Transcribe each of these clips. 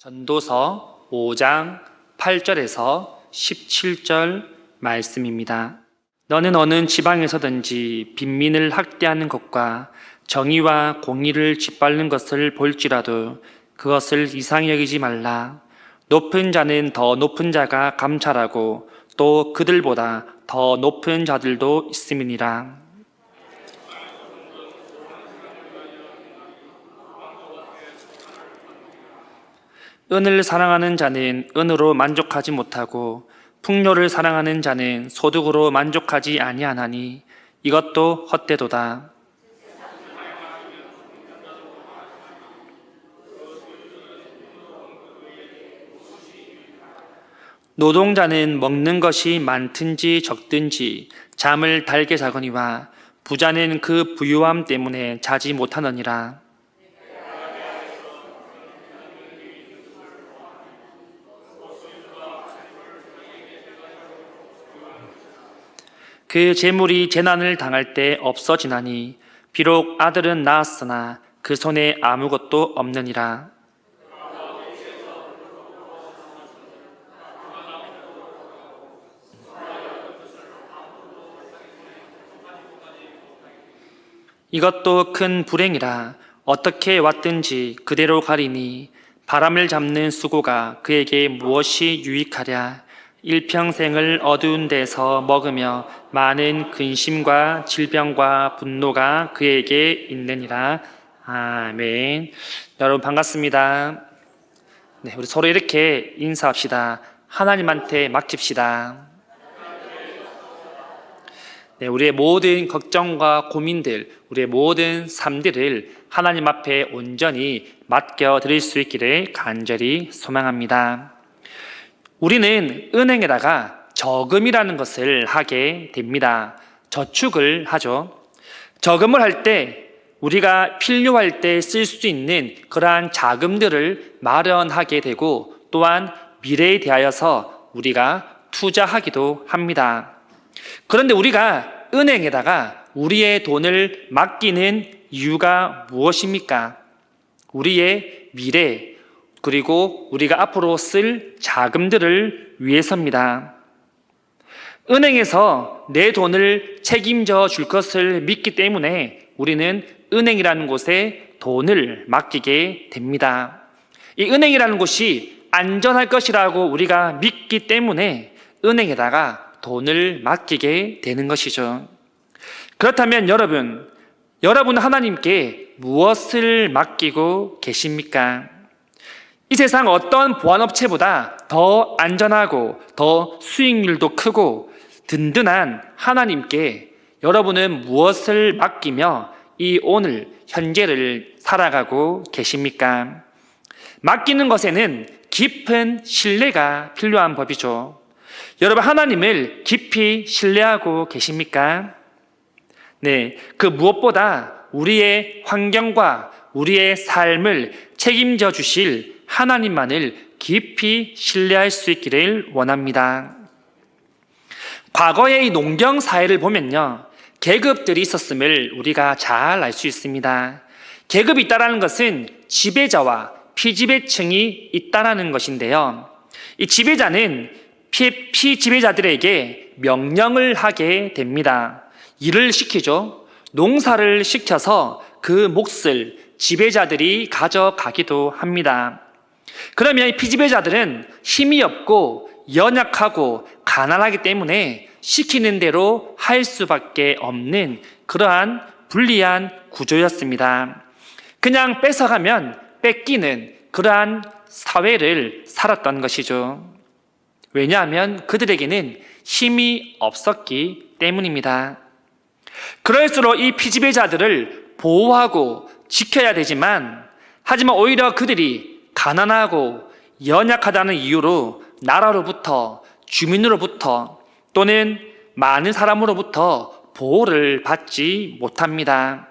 전도서 5장 8절에서 17절 말씀입니다. 너는 어느 지방에서든지 빈민을 학대하는 것과 정의와 공의를 짓밟는 것을 볼지라도 그것을 이상히 여기지 말라. 높은 자는 더 높은 자가 감찰하고 또 그들보다 더 높은 자들도 있음이니라. 은을 사랑하는 자는 은으로 만족하지 못하고 풍요를 사랑하는 자는 소득으로 만족하지 아니하나니 이것도 헛되도다. 노동자는 먹는 것이 많든지 적든지 잠을 달게 자거니와 부자는 그 부유함 때문에 자지 못하느니라. 그 재물이 재난을 당할 때 없어지나니 비록 아들은 낳았으나 그 손에 아무것도 없느니라. 이것도 큰 불행이라. 어떻게 왔든지 그대로 가리니 바람을 잡는 수고가 그에게 무엇이 유익하랴. 일평생을 어두운 데서 먹으며 많은 근심과 질병과 분노가 그에게 있느니라. 아멘. 여러분 반갑습니다. 네, 우리 서로 이렇게 인사합시다. 하나님한테 맡깁시다. 네, 우리의 모든 걱정과 고민들, 우리의 모든 삶들을 하나님 앞에 온전히 맡겨드릴 수 있기를 간절히 소망합니다. 우리는 은행에다가 저금이라는 것을 하게 됩니다. 저축을 하죠. 저금을 할 때 우리가 필요할 때 쓸 수 있는 그러한 자금들을 마련하게 되고 또한 미래에 대하여서 우리가 투자하기도 합니다. 그런데 우리가 은행에다가 우리의 돈을 맡기는 이유가 무엇입니까? 우리의 미래, 그리고 우리가 앞으로 쓸 자금들을 위해서입니다. 은행에서 내 돈을 책임져 줄 것을 믿기 때문에 우리는 은행이라는 곳에 돈을 맡기게 됩니다. 이 은행이라는 곳이 안전할 것이라고 우리가 믿기 때문에 은행에다가 돈을 맡기게 되는 것이죠. 그렇다면 여러분 하나님께 무엇을 맡기고 계십니까? 이 세상 어떤 보안업체보다 더 안전하고 더 수익률도 크고 든든한 하나님께 여러분은 무엇을 맡기며 이 오늘 현재를 살아가고 계십니까? 맡기는 것에는 깊은 신뢰가 필요한 법이죠. 여러분 하나님을 깊이 신뢰하고 계십니까? 네, 그 무엇보다 우리의 환경과 우리의 삶을 책임져 주실 하나님만을 깊이 신뢰할 수 있기를 원합니다. 과거의 이 농경 사회를 보면요, 계급들이 있었음을 우리가 잘 알 수 있습니다. 계급이 있다는 것은 지배자와 피지배층이 있다는 것인데요, 이 지배자는 피지배자들에게 명령을 하게 됩니다. 일을 시키죠. 농사를 시켜서 그 몫을 지배자들이 가져가기도 합니다. 그러면 이 피지배자들은 힘이 없고 연약하고 가난하기 때문에 시키는 대로 할 수밖에 없는 그러한 불리한 구조였습니다. 그냥 뺏어가면 뺏기는 그러한 사회를 살았던 것이죠. 왜냐하면 그들에게는 힘이 없었기 때문입니다. 그럴수록 이 피지배자들을 보호하고 지켜야 되지만, 하지만 오히려 그들이 가난하고 연약하다는 이유로 나라로부터, 주민으로부터 또는 많은 사람으로부터 보호를 받지 못합니다.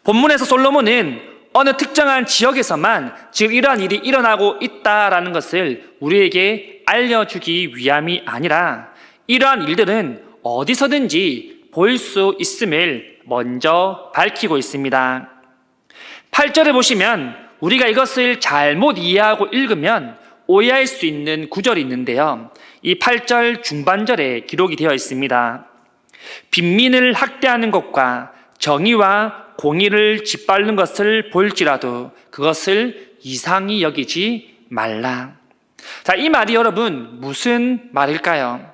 본문에서 솔로몬은 어느 특정한 지역에서만 지금 이러한 일이 일어나고 있다라는 것을 우리에게 알려주기 위함이 아니라 이러한 일들은 어디서든지 볼 수 있음을 먼저 밝히고 있습니다. 8절에 보시면 우리가 이것을 잘못 이해하고 읽으면 오해할 수 있는 구절이 있는데요. 이 8절 중반절에 기록이 되어 있습니다. 빈민을 학대하는 것과 정의와 공의를 짓밟는 것을 볼지라도 그것을 이상히 여기지 말라. 자, 이 말이 여러분 무슨 말일까요?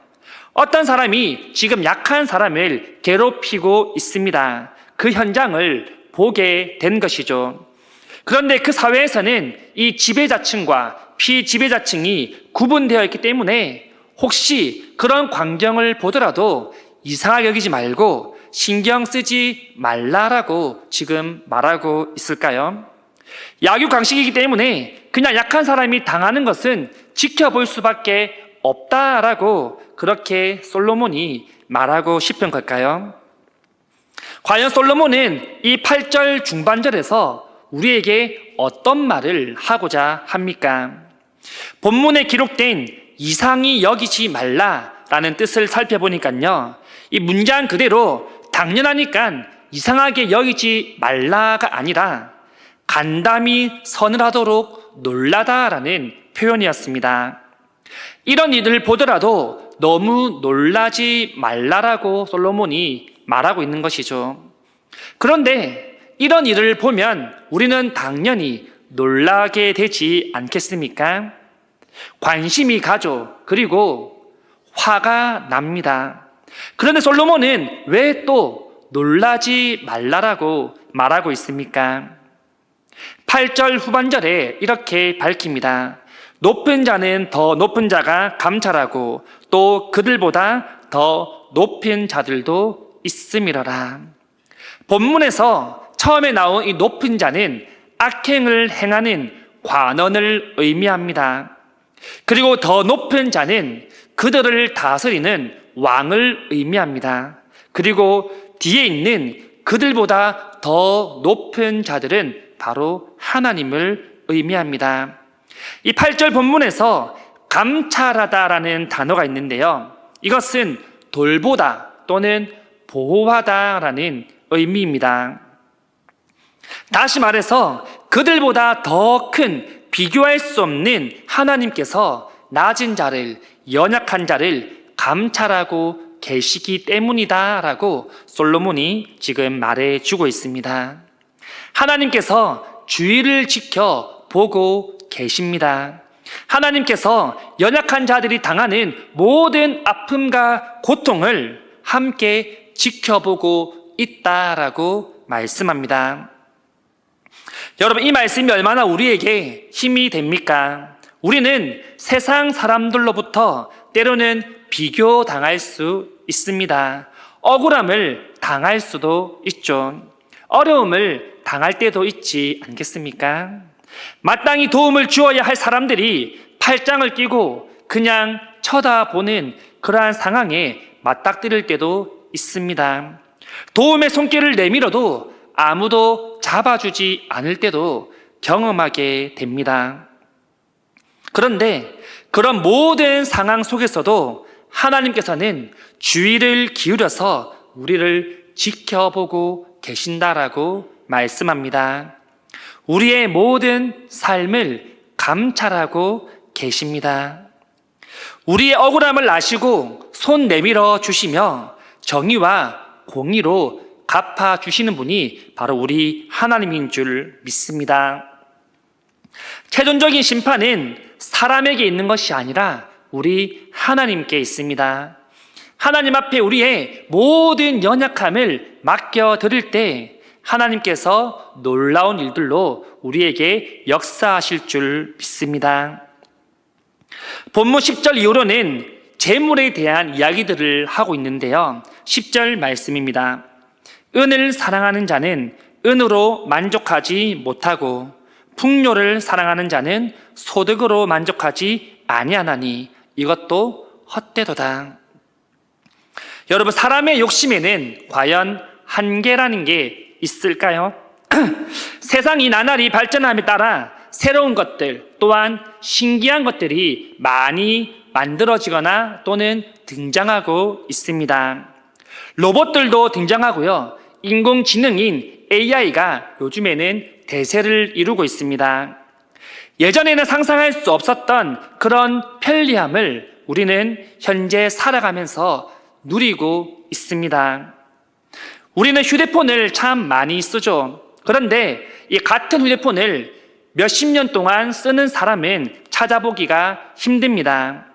어떤 사람이 지금 약한 사람을 괴롭히고 있습니다. 그 현장을 보게 된 것이죠. 그런데 그 사회에서는 이 지배자층과 피지배자층이 구분되어 있기 때문에 혹시 그런 광경을 보더라도 이상하게 여기지 말고 신경 쓰지 말라라고 지금 말하고 있을까요? 약육강식이기 때문에 그냥 약한 사람이 당하는 것은 지켜볼 수밖에 없다라고 그렇게 솔로몬이 말하고 싶은 걸까요? 과연 솔로몬은 이 8절 중반절에서 우리에게 어떤 말을 하고자 합니까? 본문에 기록된 이상히 여기지 말라라는 뜻을 살펴보니까요, 이 문장 그대로 당연하니까 이상하게 여기지 말라가 아니라 간담이 서늘하도록 놀라다라는 표현이었습니다. 이런 일을 보더라도 너무 놀라지 말라라고 솔로몬이 말하고 있는 것이죠. 그런데 이런 일을 보면 우리는 당연히 놀라게 되지 않겠습니까? 관심이 가죠. 그리고 화가 납니다. 그런데 솔로몬은 왜 또 놀라지 말라라고 말하고 있습니까? 8절 후반절에 이렇게 밝힙니다. 높은 자는 더 높은 자가 감찰하고 또 그들보다 더 높은 자들도 있음이러라. 본문에서 처음에 나온 이 높은 자는 악행을 행하는 관원을 의미합니다. 그리고 더 높은 자는 그들을 다스리는 왕을 의미합니다. 그리고 뒤에 있는 그들보다 더 높은 자들은 바로 하나님을 의미합니다. 이 8절 본문에서 감찰하다라는 단어가 있는데요. 이것은 돌보다 또는 보호하다라는 의미입니다. 다시 말해서 그들보다 더 큰 비교할 수 없는 하나님께서 낮은 자를, 연약한 자를 감찰하고 계시기 때문이다라고 솔로몬이 지금 말해주고 있습니다. 하나님께서 주의를 지켜보고 계십니다. 하나님께서 연약한 자들이 당하는 모든 아픔과 고통을 함께 지켜보고 있다라고 말씀합니다. 여러분, 이 말씀이 얼마나 우리에게 힘이 됩니까? 우리는 세상 사람들로부터 때로는 비교당할 수 있습니다. 억울함을 당할 수도 있죠. 어려움을 당할 때도 있지 않겠습니까? 마땅히 도움을 주어야 할 사람들이 팔짱을 끼고 그냥 쳐다보는 그러한 상황에 맞닥뜨릴 때도 있습니다. 도움의 손길을 내밀어도 아무도 잡아주지 않을 때도 경험하게 됩니다. 그런데 그런 모든 상황 속에서도 하나님께서는 주의를 기울여서 우리를 지켜보고 계신다라고 말씀합니다. 우리의 모든 삶을 감찰하고 계십니다. 우리의 억울함을 아시고 손 내밀어 주시며 정의와 공의로 갚아주시는 분이 바로 우리 하나님인 줄 믿습니다. 최종적인 심판은 사람에게 있는 것이 아니라 우리 하나님께 있습니다. 하나님 앞에 우리의 모든 연약함을 맡겨드릴 때 하나님께서 놀라운 일들로 우리에게 역사하실 줄 믿습니다. 본문 10절 이후로는 재물에 대한 이야기들을 하고 있는데요. 10절 말씀입니다. 은을 사랑하는 자는 은으로 만족하지 못하고 풍요를 사랑하는 자는 소득으로 만족하지 아니하나니 이것도 헛되도다. 여러분, 사람의 욕심에는 과연 한계라는 게 있을까요? 세상이 나날이 발전함에 따라 새로운 것들 또한 신기한 것들이 많이 만들어지거나 또는 등장하고 있습니다. 로봇들도 등장하고요. 인공지능인 AI가 요즘에는 대세를 이루고 있습니다. 예전에는 상상할 수 없었던 그런 편리함을 우리는 현재 살아가면서 누리고 있습니다. 우리는 휴대폰을 참 많이 쓰죠. 그런데 이 같은 휴대폰을 몇십 년 동안 쓰는 사람은 찾아보기가 힘듭니다.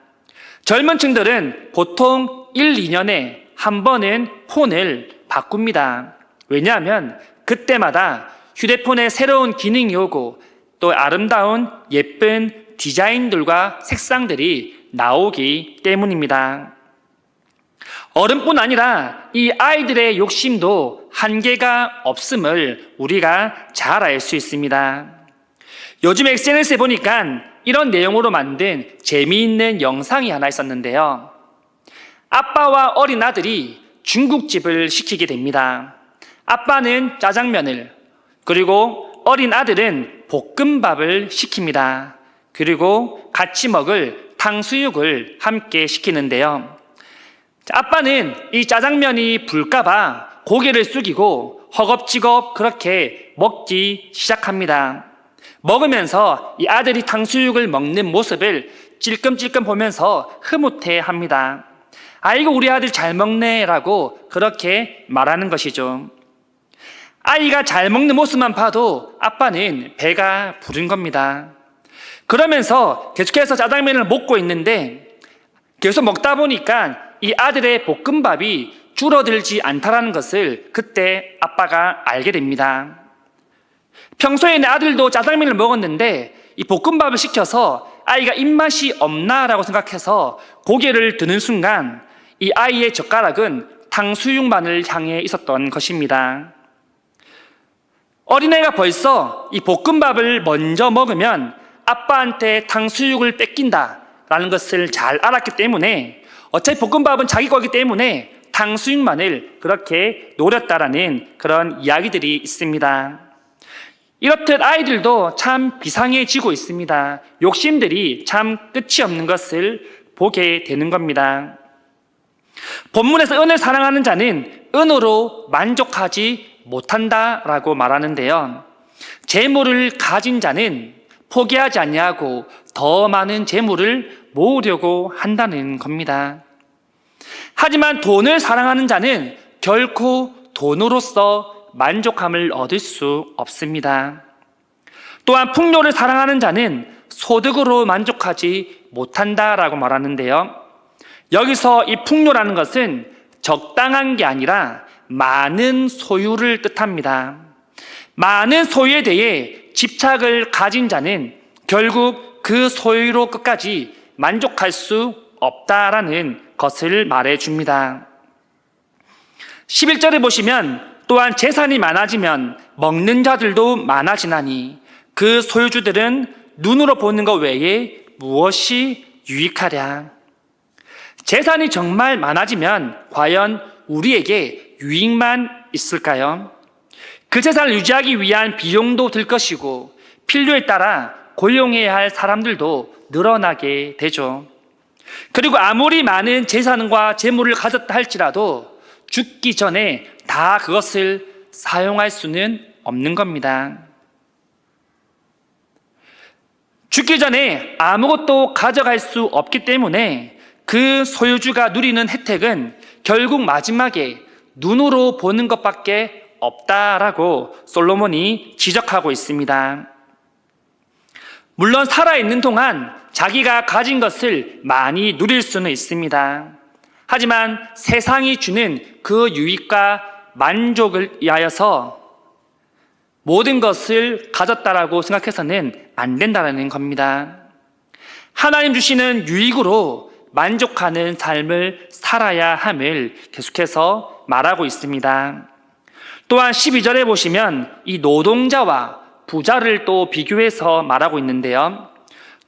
젊은 층들은 보통 1, 2년에 한 번은 폰을 바꿉니다. 왜냐하면 그때마다 휴대폰에 새로운 기능이 오고 또 아름다운 예쁜 디자인들과 색상들이 나오기 때문입니다. 어른뿐 아니라 이 아이들의 욕심도 한계가 없음을 우리가 잘 알 수 있습니다. 요즘 SNS에 보니까 이런 내용으로 만든 재미있는 영상이 하나 있었는데요. 아빠와 어린 아들이 중국집을 시키게 됩니다. 아빠는 짜장면을, 그리고 어린 아들은 볶음밥을 시킵니다. 그리고 같이 먹을 탕수육을 함께 시키는데요. 아빠는 이 짜장면이 불까봐 고개를 숙이고 허겁지겁 그렇게 먹기 시작합니다. 먹으면서 이 아들이 탕수육을 먹는 모습을 찔끔찔끔 보면서 흐뭇해합니다. 아이고 우리 아들 잘 먹네 라고 그렇게 말하는 것이죠. 아이가 잘 먹는 모습만 봐도 아빠는 배가 부른 겁니다. 그러면서 계속해서 짜장면을 먹고 있는데 계속 먹다 보니까 이 아들의 볶음밥이 줄어들지 않다라는 것을 그때 아빠가 알게 됩니다. 평소에는 아들도 짜장면을 먹었는데 이 볶음밥을 시켜서 아이가 입맛이 없나라고 생각해서 고개를 드는 순간 이 아이의 젓가락은 탕수육만을 향해 있었던 것입니다. 어린애가 벌써 이 볶음밥을 먼저 먹으면 아빠한테 탕수육을 뺏긴다라는 것을 잘 알았기 때문에 어차피 볶음밥은 자기 거기 때문에 탕수육만을 그렇게 노렸다라는 그런 이야기들이 있습니다. 이렇듯 아이들도 참 비상해지고 있습니다. 욕심들이 참 끝이 없는 것을 보게 되는 겁니다. 본문에서 은을 사랑하는 자는 은으로 만족하지 못한다라고 말하는데요. 재물을 가진 자는 포기하지 아니하고 더 많은 재물을 모으려고 한다는 겁니다. 하지만 돈을 사랑하는 자는 결코 돈으로서 만족함을 얻을 수 없습니다. 또한 풍요를 사랑하는 자는 소득으로 만족하지 못한다라고 말하는데요. 여기서 이 풍요라는 것은 적당한 게 아니라 많은 소유를 뜻합니다. 많은 소유에 대해 집착을 가진 자는 결국 그 소유로 끝까지 만족할 수 없다라는 것을 말해줍니다. 11절에 보시면 또한 재산이 많아지면 먹는 자들도 많아지나니 그 소유주들은 눈으로 보는 것 외에 무엇이 유익하랴. 재산이 정말 많아지면 과연 우리에게 유익만 있을까요? 그 재산을 유지하기 위한 비용도 들 것이고 필요에 따라 고용해야 할 사람들도 늘어나게 되죠. 그리고 아무리 많은 재산과 재물을 가졌다 할지라도 죽기 전에 다 그것을 사용할 수는 없는 겁니다. 죽기 전에 아무것도 가져갈 수 없기 때문에 그 소유주가 누리는 혜택은 결국 마지막에 눈으로 보는 것밖에 없다라고 솔로몬이 지적하고 있습니다. 물론 살아있는 동안 자기가 가진 것을 많이 누릴 수는 있습니다. 하지만 세상이 주는 그 유익과 만족을 위하여서 모든 것을 가졌다라고 생각해서는 안 된다는 겁니다. 하나님 주시는 유익으로 만족하는 삶을 살아야 함을 계속해서 말하고 있습니다. 또한 12절에 보시면 이 노동자와 부자를 또 비교해서 말하고 있는데요.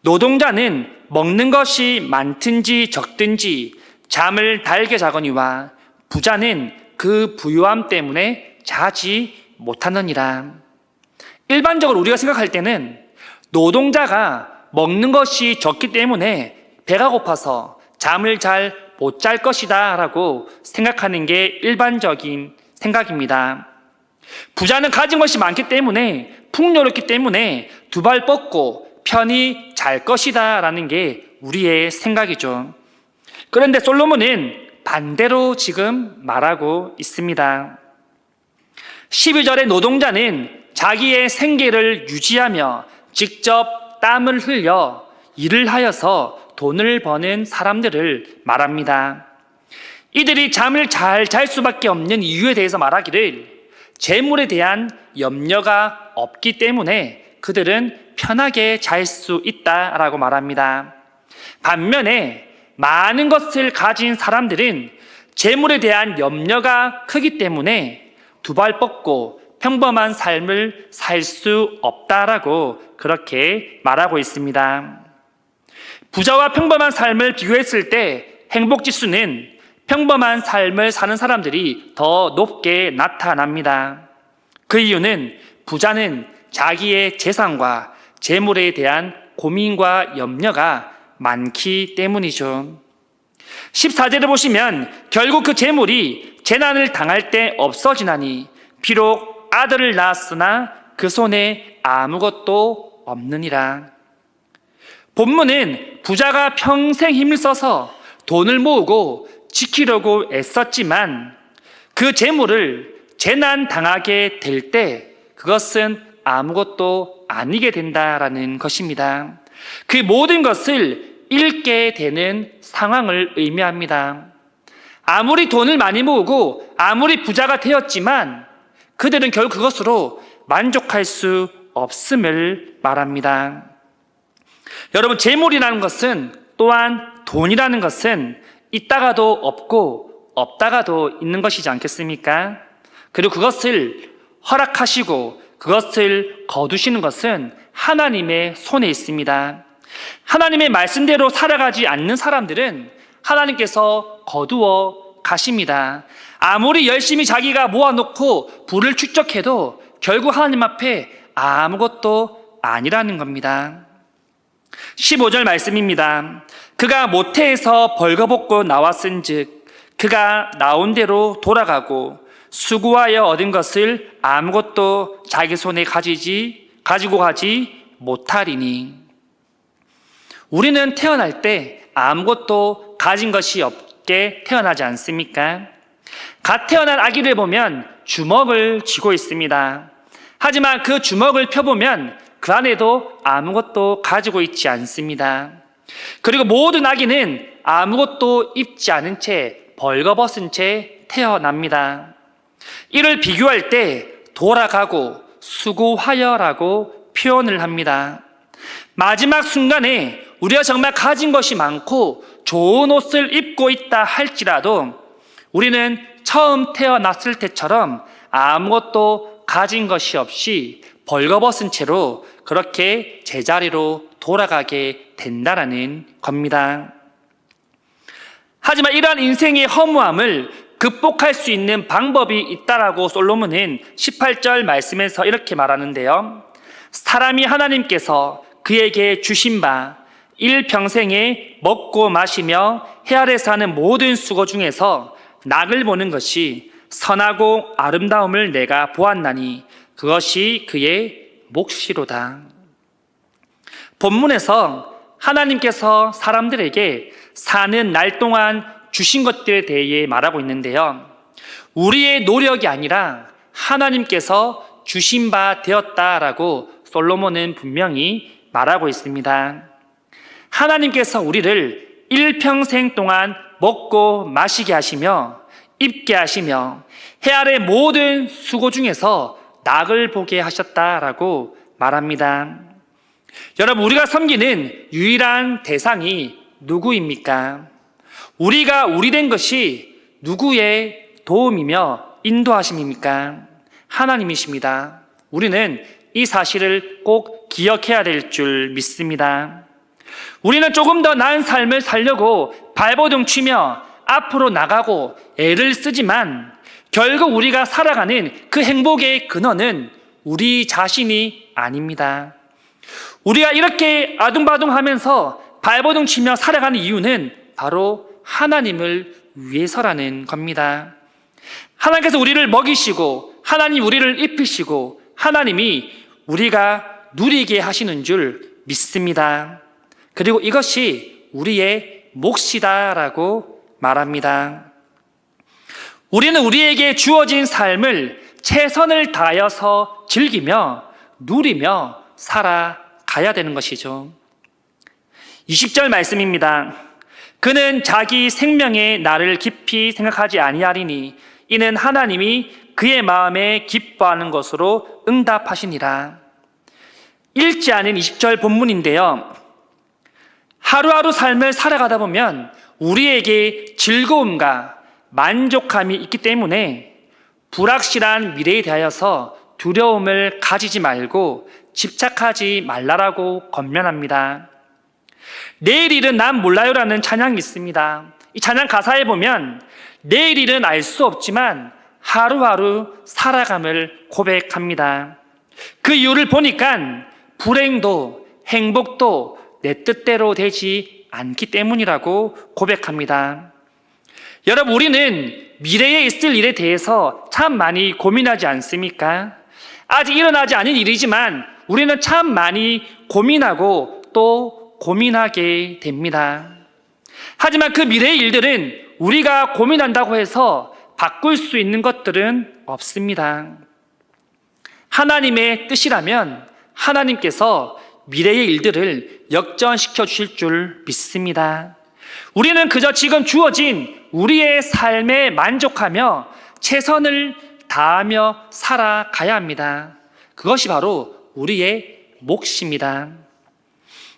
노동자는 먹는 것이 많든지 적든지 잠을 달게 자거니와 부자는 그 부유함 때문에 자지 못하느니라. 일반적으로 우리가 생각할 때는 노동자가 먹는 것이 적기 때문에 배가 고파서 잠을 잘 못 잘 것이다 라고 생각하는 게 일반적인 생각입니다. 부자는 가진 것이 많기 때문에, 풍요롭기 때문에 두 발 뻗고 편히 잘 것이다 라는 게 우리의 생각이죠. 그런데 솔로몬은 반대로 지금 말하고 있습니다. 12절의 노동자는 자기의 생계를 유지하며 직접 땀을 흘려 일을 하여서 돈을 버는 사람들을 말합니다. 이들이 잠을 잘 잘 수밖에 없는 이유에 대해서 말하기를 재물에 대한 염려가 없기 때문에 그들은 편하게 잘 수 있다라고 말합니다. 반면에 많은 것을 가진 사람들은 재물에 대한 염려가 크기 때문에 두 발 뻗고 평범한 삶을 살 수 없다라고 그렇게 말하고 있습니다. 부자와 평범한 삶을 비교했을 때 행복지수는 평범한 삶을 사는 사람들이 더 높게 나타납니다. 그 이유는 부자는 자기의 재산과 재물에 대한 고민과 염려가 많기 때문이죠. 14절을 보시면 결국 그 재물이 재난을 당할 때 없어지나니 비록 아들을 낳았으나 그 손에 아무것도 없느니라. 본문은 부자가 평생 힘을 써서 돈을 모으고 지키려고 애썼지만 그 재물을 재난 당하게 될 때 그것은 아무것도 아니게 된다라는 것입니다. 그 모든 것을 잃게 되는 상황을 의미합니다. 아무리 돈을 많이 모으고 아무리 부자가 되었지만 그들은 결국 그것으로 만족할 수 없음을 말합니다. 여러분, 재물이라는 것은, 또한 돈이라는 것은 있다가도 없고 없다가도 있는 것이지 않겠습니까? 그리고 그것을 허락하시고 그것을 거두시는 것은 하나님의 손에 있습니다. 하나님의 말씀대로 살아가지 않는 사람들은 하나님께서 거두어 가십니다. 아무리 열심히 자기가 모아놓고 부를 축적해도 결국 하나님 앞에 아무것도 아니라는 겁니다. 15절 말씀입니다. 그가 모태에서 벌거벗고 나왔은즉 그가 나온 대로 돌아가고 수고하여 얻은 것을 아무것도 자기 손에 가지고 가지 못하리니. 우리는 태어날 때 아무것도 가진 것이 없게 태어나지 않습니까? 갓 태어난 아기를 보면 주먹을 쥐고 있습니다. 하지만 그 주먹을 펴보면 그 안에도 아무것도 가지고 있지 않습니다. 그리고 모든 아기는 아무것도 입지 않은 채 벌거벗은 채 태어납니다. 이를 비교할 때 돌아가고 수고하여라고 표현을 합니다. 마지막 순간에 우리가 정말 가진 것이 많고 좋은 옷을 입고 있다 할지라도 우리는 처음 태어났을 때처럼 아무것도 가진 것이 없이 벌거벗은 채로 그렇게 제자리로 돌아가게 된다라는 겁니다. 하지만 이러한 인생의 허무함을 극복할 수 있는 방법이 있다라고 솔로몬은 18절 말씀에서 이렇게 말하는데요. 사람이 하나님께서 그에게 주신 바 일평생에 먹고 마시며 해 아래 사는 모든 수고 중에서 낙을 보는 것이 선하고 아름다움을 내가 보았나니 그것이 그의 몫이로다. 본문에서 하나님께서 사람들에게 사는 날 동안 주신 것들에 대해 말하고 있는데요. 우리의 노력이 아니라 하나님께서 주신 바 되었다라고 솔로몬은 분명히 말하고 있습니다. 하나님께서 우리를 일평생 동안 먹고 마시게 하시며 입게 하시며 해 아래 모든 수고 중에서 낙을 보게 하셨다라고 말합니다. 여러분, 우리가 섬기는 유일한 대상이 누구입니까? 우리가 우리 된 것이 누구의 도움이며 인도하심입니까? 하나님이십니다. 우리는 이 사실을 꼭 기억해야 될 줄 믿습니다. 우리는 조금 더 나은 삶을 살려고 발버둥 치며 앞으로 나가고 애를 쓰지만 결국 우리가 살아가는 그 행복의 근원은 우리 자신이 아닙니다. 우리가 이렇게 아둥바둥하면서 발버둥 치며 살아가는 이유는 바로 하나님을 위해서라는 겁니다. 하나님께서 우리를 먹이시고 하나님 우리를 입히시고 하나님이 우리가 누리게 하시는 줄 믿습니다. 그리고 이것이 우리의 몫이다라고 말합니다. 우리는 우리에게 주어진 삶을 최선을 다하여서 즐기며 누리며 살아가야 되는 것이죠. 20절 말씀입니다. 그는 자기 생명의 날을 깊이 생각하지 아니하리니 이는 하나님이 그의 마음에 기뻐하는 것으로 응답하시니라. 읽지 않은 20절 본문인데요. 하루하루 삶을 살아가다 보면 우리에게 즐거움과 만족감이 있기 때문에 불확실한 미래에 대하여서 두려움을 가지지 말고 집착하지 말라라고 권면합니다. 내일 일은 난 몰라요라는 찬양이 있습니다. 이 찬양 가사에 보면 내일 일은 알 수 없지만 하루하루 살아감을 고백합니다. 그 이유를 보니까 불행도 행복도 내 뜻대로 되지 않기 때문이라고 고백합니다. 여러분, 우리는 미래에 있을 일에 대해서 참 많이 고민하지 않습니까? 아직 일어나지 않은 일이지만 우리는 참 많이 고민하고 또 고민하게 됩니다. 하지만 그 미래의 일들은 우리가 고민한다고 해서 바꿀 수 있는 것들은 없습니다. 하나님의 뜻이라면 하나님께서 미래의 일들을 역전시켜 주실 줄 믿습니다. 우리는 그저 지금 주어진 우리의 삶에 만족하며 최선을 다하며 살아가야 합니다. 그것이 바로 우리의 몫입니다.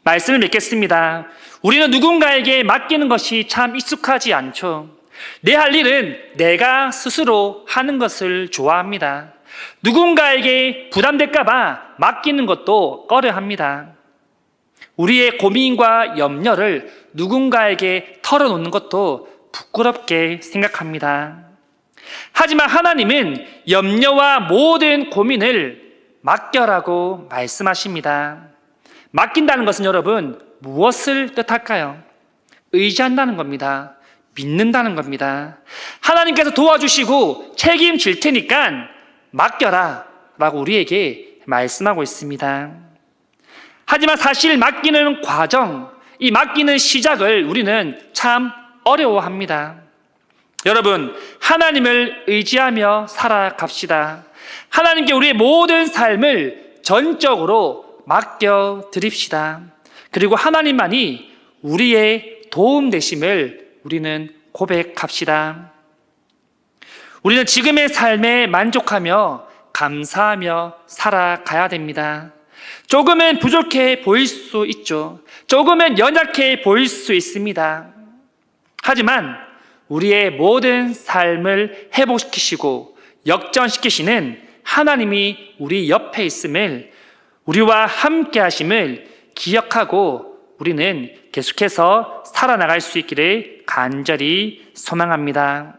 말씀을 맺겠습니다. 우리는 누군가에게 맡기는 것이 참 익숙하지 않죠. 내 할 일은 내가 스스로 하는 것을 좋아합니다. 누군가에게 부담될까봐 맡기는 것도 꺼려합니다. 우리의 고민과 염려를 누군가에게 털어놓는 것도 부끄럽게 생각합니다. 하지만 하나님은 염려와 모든 고민을 맡겨라고 말씀하십니다. 맡긴다는 것은 여러분 무엇을 뜻할까요? 의지한다는 겁니다. 믿는다는 겁니다. 하나님께서 도와주시고 책임질 테니까 맡겨라 라고 우리에게 말씀하고 있습니다. 하지만 사실 맡기는 과정, 이 맡기는 시작을 우리는 참 어려워합니다. 여러분, 하나님을 의지하며 살아갑시다. 하나님께 우리의 모든 삶을 전적으로 맡겨드립시다. 그리고 하나님만이 우리의 도움 되심을 우리는 고백합시다. 우리는 지금의 삶에 만족하며 감사하며 살아가야 됩니다. 조금은 부족해 보일 수 있죠. 조금은 연약해 보일 수 있습니다. 하지만 우리의 모든 삶을 회복시키시고 역전시키시는 하나님이 우리 옆에 있음을, 우리와 함께 하심을 기억하고 우리는 계속해서 살아나갈 수 있기를 간절히 소망합니다.